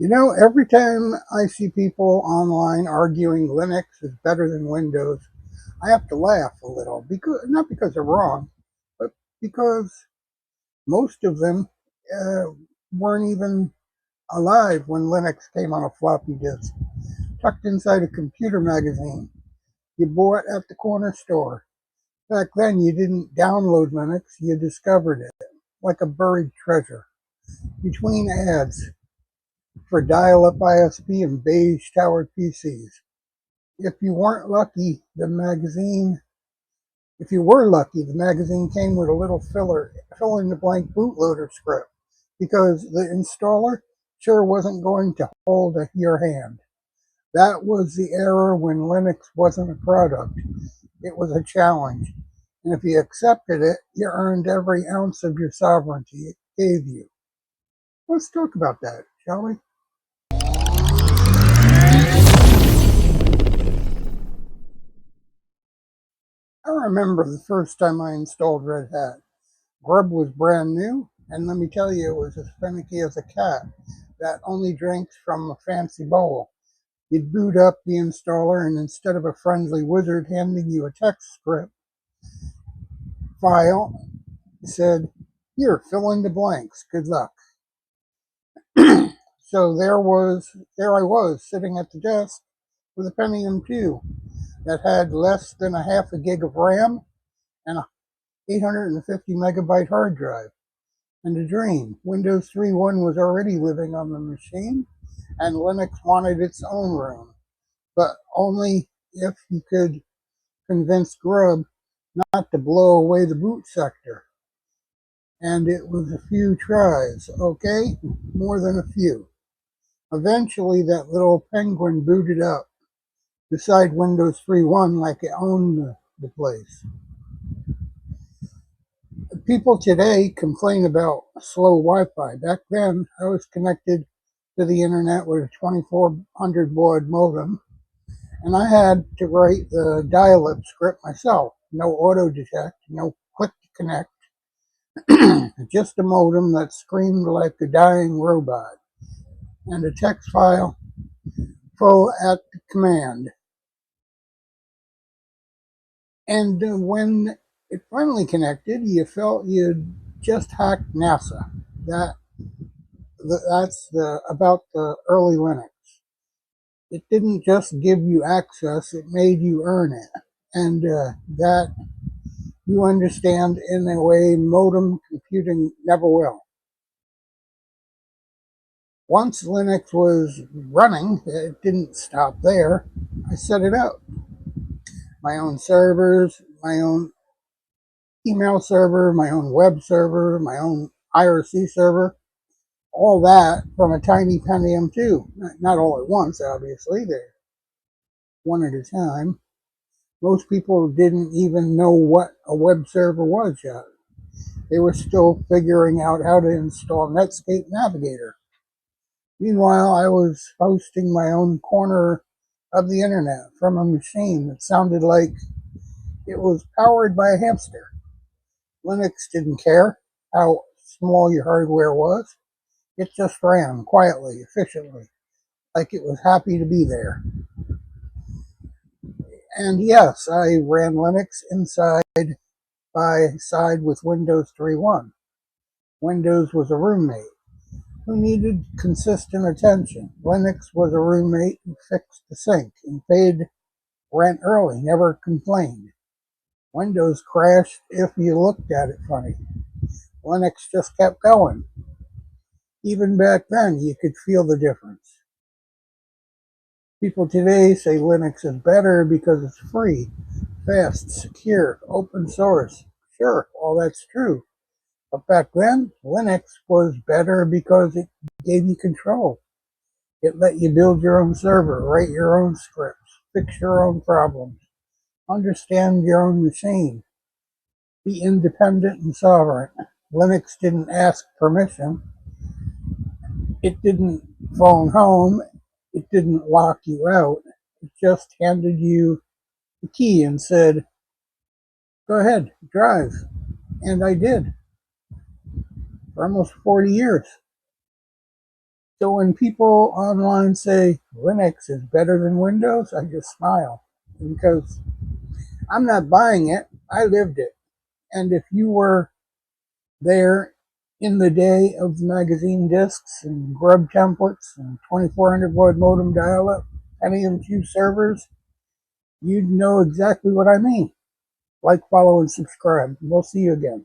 You know, every time I see people online arguing Linux is better than Windows, I have to laugh a little because not because they're wrong, but because most of them uh, weren't even alive when Linux came on a floppy disk, tucked inside a computer magazine you bought at the corner store. Back then, you didn't download Linux; you discovered it like a buried treasure between ads for dial-up ISP and beige-towered PCs. If you weren't lucky, the magazine If you were lucky, the magazine came with a little fill in the blank bootloader script because the installer sure wasn't going to hold your hand. That was the era when Linux wasn't a product. It was a challenge. And if you accepted it, you earned every ounce of your sovereignty it gave you. Let's talk about that, shall we? I remember the first time I installed Red Hat. Grub was brand new, and let me tell you, it was as finicky as a cat that only drinks from a fancy bowl. You'd boot up the installer, and instead of a friendly wizard handing you a text script file, it said, "Here, fill in the blanks. Good luck." So there I was, sitting at the desk with a Pentium 2 that had less than a half a gig of RAM and a 850 megabyte hard drive. And a dream. Windows 3.1 was already living on the machine, and Linux wanted its own room, but only if you could convince Grub not to blow away the boot sector. And it was a few tries, okay? More than a few. Eventually, that little penguin booted up beside Windows 3.1 like it owned the place. People today complain about slow Wi-Fi. Back then, I was connected to the internet with a 2400 baud modem, and I had to write the dial-up script myself. No auto detect, no click to connect, just a modem that screamed like a dying robot, and a text file full at the command. And when it finally connected, you felt you'd just hacked NASA. That that's about the early Linux. It didn't just give you access; it made you earn it, and that you understand in a way modem computing never will. Once Linux was running, it didn't stop there. I set it up. My own servers, my own email server, my own web server, my own IRC server, all that from a tiny Pentium 2. Not all at once, obviously, they're one at a time. Most people didn't even know what a web server was yet. They were still figuring out how to install Netscape Navigator. Meanwhile, I was hosting my own corner of the internet from a machine that sounded like it was powered by a hamster. Linux didn't care how small your hardware was. It just ran quietly, efficiently, like it was happy to be there. And yes, I ran Linux inside by side with Windows 3.1. Windows was a roommate who needed consistent attention. Linux was a roommate who fixed the sink and paid rent early, never complained. Windows crashed if you looked at it funny. Linux just kept going. Even back then, you could feel the difference. People today say Linux is better because it's free, fast, secure, open source. Sure, all that's true. But back then, Linux was better because it gave you control. It let you build your own server, write your own scripts, fix your own problems, understand your own machine, be independent and sovereign. Linux didn't ask permission. It didn't phone home. It didn't lock you out. It just handed you the key and said, "Go ahead, drive." And I did for almost 40 years. So when people online say Linux is better than Windows, I just smile because I'm not buying it. I lived it. And if you were there in the day of the magazine discs and grub templates and 2400 baud modem dial-up, Pentium 2 servers, you'd know exactly what I mean. Like, follow, and subscribe. We'll see you again.